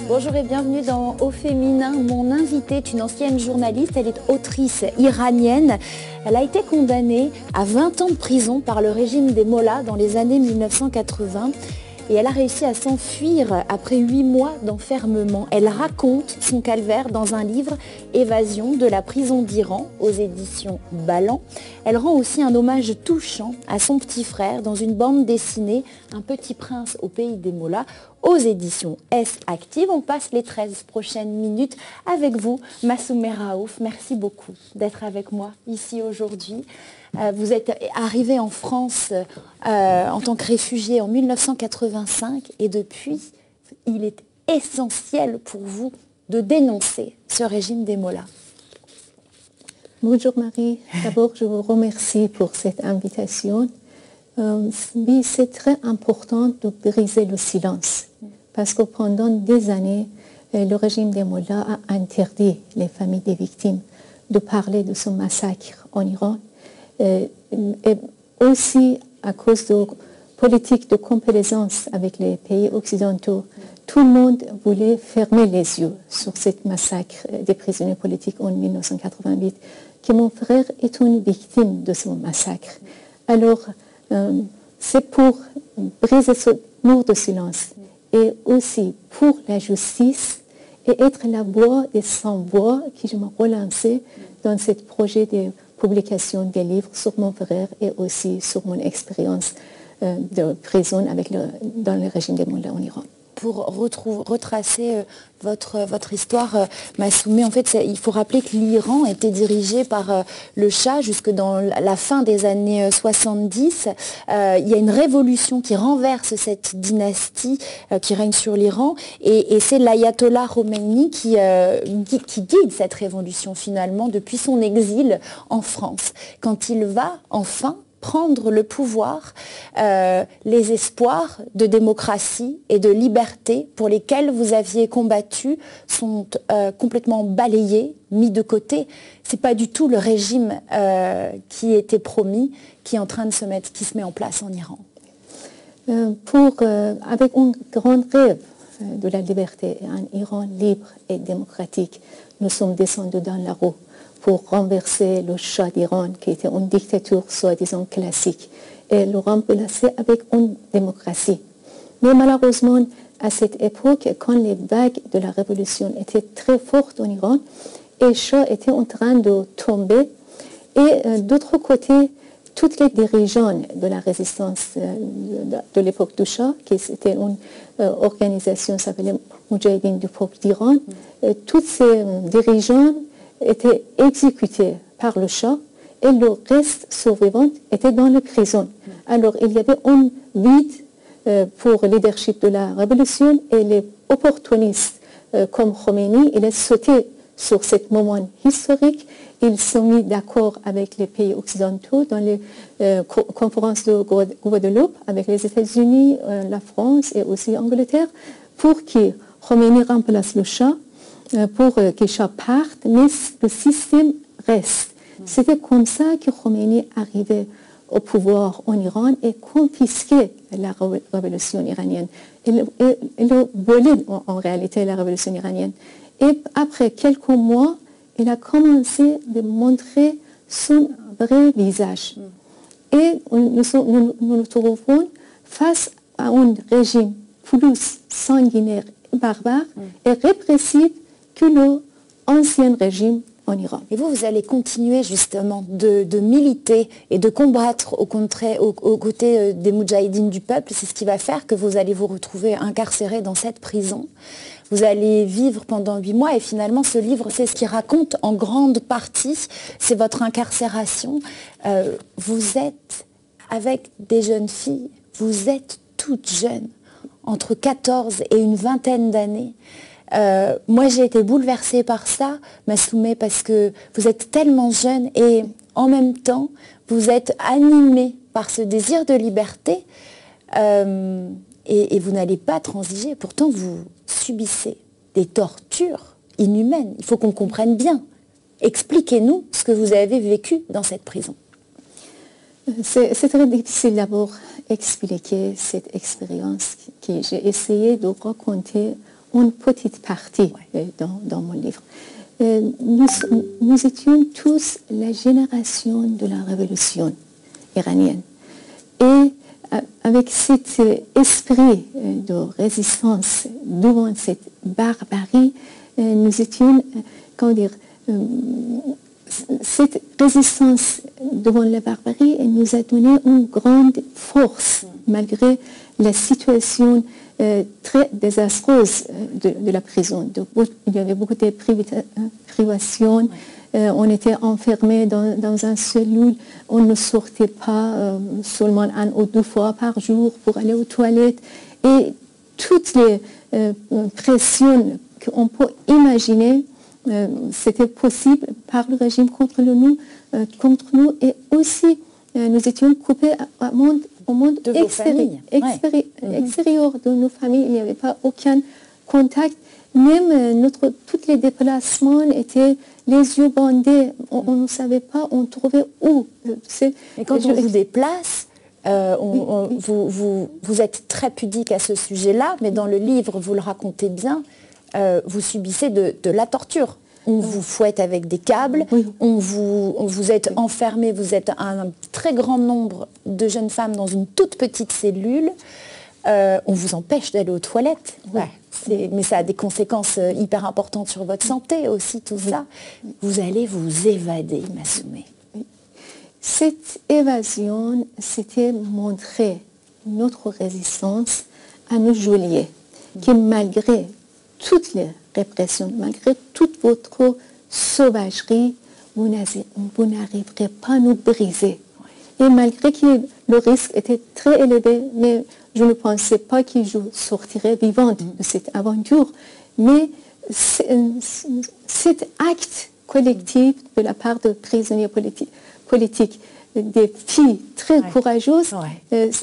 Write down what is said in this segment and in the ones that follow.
Bonjour et bienvenue dans Au Féminin. Mon invitée est une ancienne journaliste, elle est autrice iranienne. Elle a été condamnée à 20 ans de prison par le régime des Mollahs dans les années 1980. Et elle a réussi à s'enfuir après 8 mois d'enfermement. Elle raconte son calvaire dans un livre, Évasion de la prison d'Iran, aux éditions Ballant. Elle rend aussi un hommage touchant à son petit frère dans une bande dessinée, Un petit prince au pays des Mollahs, aux éditions S Active. On passe les 13 prochaines minutes avec vous, Massoumeh Raouf. Merci beaucoup d'être avec moi ici aujourd'hui. Vous êtes arrivé en France en tant que réfugié en 1985 et depuis, il est essentiel pour vous de dénoncer ce régime des Mollahs. Bonjour Marie, d'abord je vous remercie pour cette invitation. Oui, c'est très important de briser le silence parce que pendant des années, le régime des Mollahs a interdit les familles des victimes de parler de ce massacre en Iran. Et aussi à cause de politiques de complaisance avec les pays occidentaux, tout le monde voulait fermer les yeux sur cette massacre des prisonniers politiques en 1988, que mon frère est une victime de ce massacre. Alors, c'est pour briser ce mur de silence et aussi pour la justice et être la voix des sans-voix que je me relançais dans ce projet de publication des livres sur mon frère et aussi sur mon expérience de prison dans le régime des Mollahs en Iran. Pour retracer votre histoire, Massoumeh, en fait, il faut rappeler que l'Iran était dirigé par le Shah jusque dans la fin des années 70. Il y a une révolution qui renverse cette dynastie qui règne sur l'Iran et c'est l'ayatollah Khomeini qui guide cette révolution finalement depuis son exil en France. Quand il va enfin prendre le pouvoir, les espoirs de démocratie et de liberté pour lesquels vous aviez combattu sont complètement balayés, mis de côté. C'est pas du tout le régime qui était promis, qui est en train de se met en place en Iran. Avec un grand rêve de la liberté, un Iran libre et démocratique, nous sommes descendus dans la rue pour renverser le Shah d'Iran, qui était une dictature soi-disant classique, et le remplacer avec une démocratie. Mais malheureusement, à cette époque, quand les vagues de la révolution étaient très fortes en Iran, et le Shah était en train de tomber, et d'autre côté, toutes les dirigeants de la résistance de l'époque du Shah, qui était une organisation qui s'appelait Moudjahidine du peuple d'Iran, tous ces dirigeants étaient exécutés par le Shah et le reste survivant était dans les prisons. Alors il y avait un vide pour le leadership de la révolution et les opportunistes comme Khomeini, il a sauté sur ce moment historique. Ils sont mis d'accord avec les pays occidentaux dans les conférences de Guadeloupe avec les États-Unis, la France et aussi l'Angleterre pour que Khomeini remplace le Shah, pour que Shah parte, mais le système reste. C'était comme ça que Khomeini arrivait au pouvoir en Iran et confisquait la révolution iranienne. Il a volé en réalité la révolution iranienne. Et après quelques mois, il a commencé à montrer son vrai visage. Et nous nous trouvons face à un régime plus sanguinaire, barbare et répressif que l'ancien régime en Iran. Et vous allez continuer justement de militer et de combattre aux côtés des Moudjahidines du peuple. C'est ce qui va faire que vous allez vous retrouver incarcéré dans cette prison. Vous allez vivre pendant 8 mois et finalement ce livre, c'est ce qui raconte en grande partie, c'est votre incarcération. Vous êtes avec des jeunes filles, vous êtes toutes jeunes, entre 14 et une vingtaine d'années. Moi j'ai été bouleversée par ça, Massoumeh, parce que vous êtes tellement jeune et en même temps vous êtes animée par ce désir de liberté et vous n'allez pas transiger. Pourtant vous subissez des tortures inhumaine. Il faut qu'on comprenne bien. Expliquez-nous ce que vous avez vécu dans cette prison. C'est très difficile d'abord expliquer cette expérience que j'ai essayé de raconter une petite partie dans mon livre. Nous étions tous la génération de la révolution iranienne. Et avec cet esprit de résistance devant cette barbarie, nous étions, comment dire, cette résistance devant la barbarie nous a donné une grande force, malgré la situation très désastreuse de la prison. Il y avait beaucoup de privations. On était enfermés dans un cellule. On ne sortait pas seulement 1 ou 2 fois par jour pour aller aux toilettes. Et toutes les pressions qu'on peut imaginer, c'était possible par le régime contre nous. Et aussi, nous étions coupés au monde extérieur de nos familles. Il n'y avait pas aucun contact. Même tous les déplacements étaient les yeux bandés. On ne savait pas, on trouvait où. Mais quand on vous déplace, vous êtes très pudique à ce sujet-là, mais dans le livre, vous le racontez bien, vous subissez de la torture. On vous fouette avec des câbles, vous êtes enfermé, vous êtes un très grand nombre de jeunes femmes dans une toute petite cellule. On vous empêche d'aller aux toilettes. Mais ça a des conséquences hyper importantes sur votre santé aussi, tout ça. Vous allez vous évader, Massoumeh. Cette évasion, c'était montrer notre résistance à nos geôliers, qui malgré toutes les répressions, malgré toute votre sauvagerie, vous n'arriverez pas à nous briser. Et malgré que le risque était très élevé, mais je ne pensais pas que je sortirais vivante de cette aventure. Mais cet acte collectif de la part de prisonniers politiques, des filles très courageuses,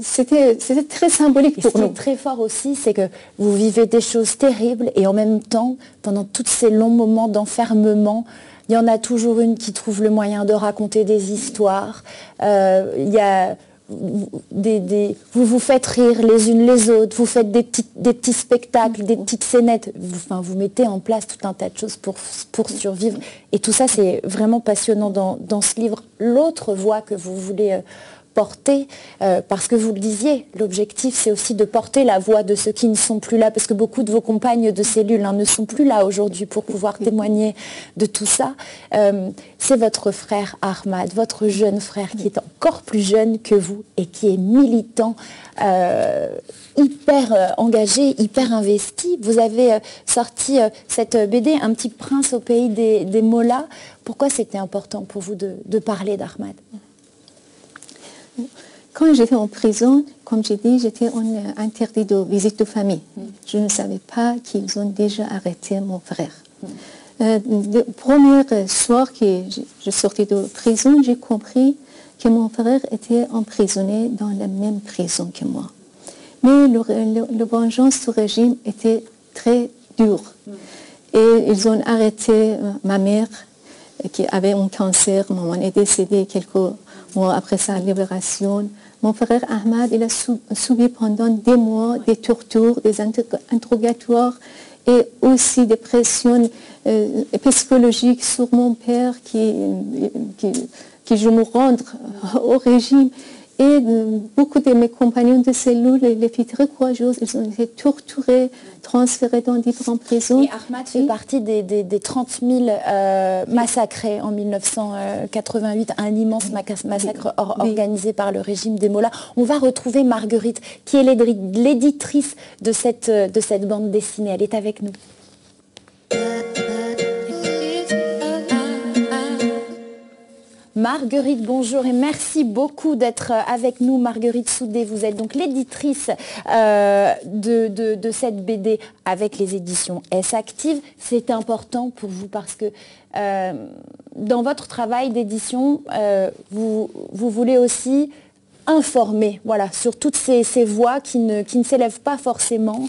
c'était très symbolique pour nous. Ce qui est très fort aussi, c'est que vous vivez des choses terribles et en même temps, pendant tous ces longs moments d'enfermement, il y en a toujours une qui trouve le moyen de raconter des histoires. Il y a vous vous faites rire les unes les autres, vous faites des petits spectacles, des petites scénettes. Vous mettez en place tout un tas de choses pour survivre. Et tout ça, c'est vraiment passionnant dans ce livre. L'autre voix que vous voulez porter, parce que vous le disiez, l'objectif c'est aussi de porter la voix de ceux qui ne sont plus là, parce que beaucoup de vos compagnes de cellule ne sont plus là aujourd'hui pour pouvoir témoigner de tout ça. C'est votre frère Ahmad, votre jeune frère qui est encore plus jeune que vous et qui est militant, hyper engagé, hyper investi. Vous avez sorti cette BD, Un petit prince au pays des mollahs. Pourquoi c'était important pour vous de parler d'Ahmad ? Quand j'étais en prison, comme j'ai dit, j'étais interdit de visite de famille. Je ne savais pas qu'ils ont déjà arrêté mon frère. Le premier soir que je sortais de prison, j'ai compris que mon frère était emprisonné dans la même prison que moi. Mais le vengeance du régime était très dure. Et ils ont arrêté ma mère, qui avait un cancer. Maman est décédée quelques mois après sa libération. Mon frère Ahmad, il a subi pendant des mois des tortures, des interrogatoires et aussi des pressions psychologiques sur mon père qui je me rendre au régime. Et beaucoup de mes compagnons de cellule, les filles très courageuses, ils ont été torturés, transférés dans différentes prisons. Et Ahmad fait partie des 30 000 massacrés en 1988, un immense massacre organisé par le régime des mollahs. On va retrouver Marguerite, qui est l'éditrice de cette bande dessinée. Elle est avec nous. Marguerite, bonjour et merci beaucoup d'être avec nous. Marguerite Soudé, vous êtes donc l'éditrice de cette BD avec les éditions S-Active. C'est important pour vous parce que dans votre travail d'édition, vous voulez aussi informer, voilà, sur toutes ces voix qui ne s'élèvent pas forcément,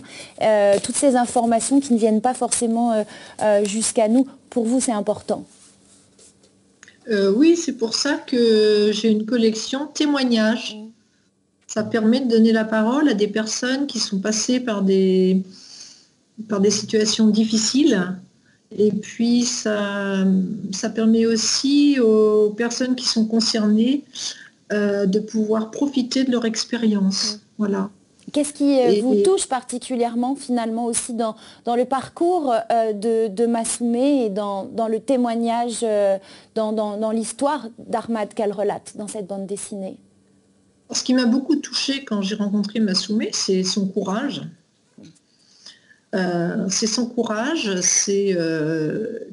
toutes ces informations qui ne viennent pas forcément jusqu'à nous. Pour vous, c'est important? Oui, c'est pour ça que j'ai une collection témoignages. Ça permet de donner la parole à des personnes qui sont passées par des situations difficiles. Et puis, ça permet aussi aux personnes qui sont concernées de pouvoir profiter de leur expérience. Voilà. Qu'est-ce qui vous touche particulièrement finalement aussi dans le parcours de Massoumé et dans le témoignage, dans l'histoire d'Ahmad qu'elle relate dans cette bande dessinée? Ce qui m'a beaucoup touchée quand j'ai rencontré Massoumé, c'est son courage. C'est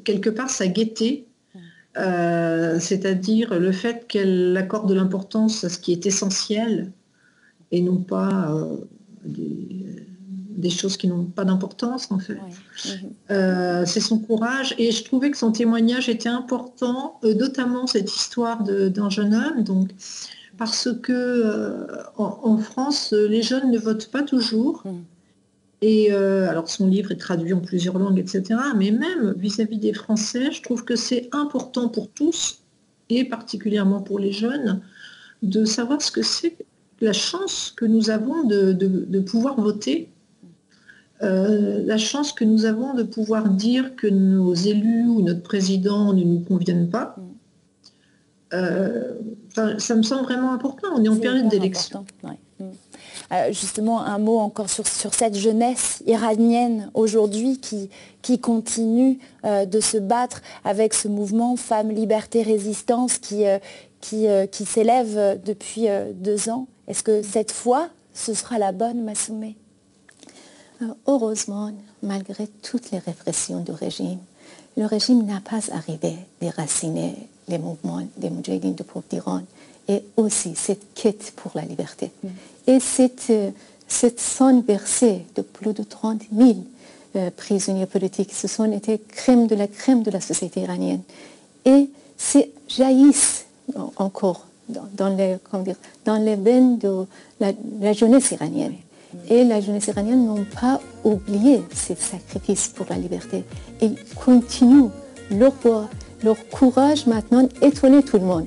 quelque part sa gaieté, c'est-à-dire le fait qu'elle accorde de l'importance à ce qui est essentiel et non pas des choses qui n'ont pas d'importance en fait. C'est son courage et je trouvais que son témoignage était important, notamment cette histoire d'un jeune homme, donc, parce que en France, les jeunes ne votent pas toujours. Et alors son livre est traduit en plusieurs langues, etc. Mais même vis-à-vis des Français, je trouve que c'est important pour tous, et particulièrement pour les jeunes, de savoir ce que c'est la chance que nous avons de pouvoir voter, la chance que nous avons de pouvoir dire que nos élus ou notre président ne nous conviennent pas. Ça me semble vraiment important. On est en période d'élection. Justement, un mot encore sur cette jeunesse iranienne aujourd'hui qui continue de se battre avec ce mouvement Femmes, Liberté, Résistance qui s'élève depuis 2 ans. Est-ce que cette fois, ce sera la bonne, Massoumé? Heureusement, malgré toutes les répressions du régime, le régime n'a pas arrivé à déraciner les mouvements des Moudjahidines du peuple d'Iran et aussi cette quête pour la liberté. Et cette somme versée de plus de 30 000 prisonniers politiques, ce sont été crème de la société iranienne. Et jaillissent encore dans les veines de la jeunesse iranienne. Et la jeunesse iranienne n'a pas oublié ces sacrifices pour la liberté. Ils continuent leur courage maintenant étonne tout le monde.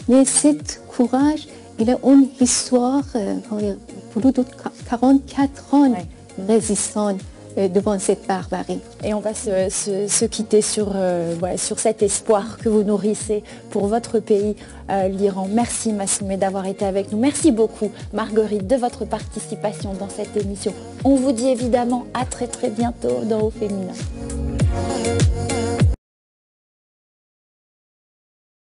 Mais ce courage, il a une histoire, plus de 44 ans résistant devant cette barbarie. Et on va se quitter sur cet espoir que vous nourrissez pour votre pays, l'Iran. Merci Massoumé d'avoir été avec nous. Merci beaucoup Marguerite de votre participation dans cette émission. On vous dit évidemment à très très bientôt dans Au Féminin.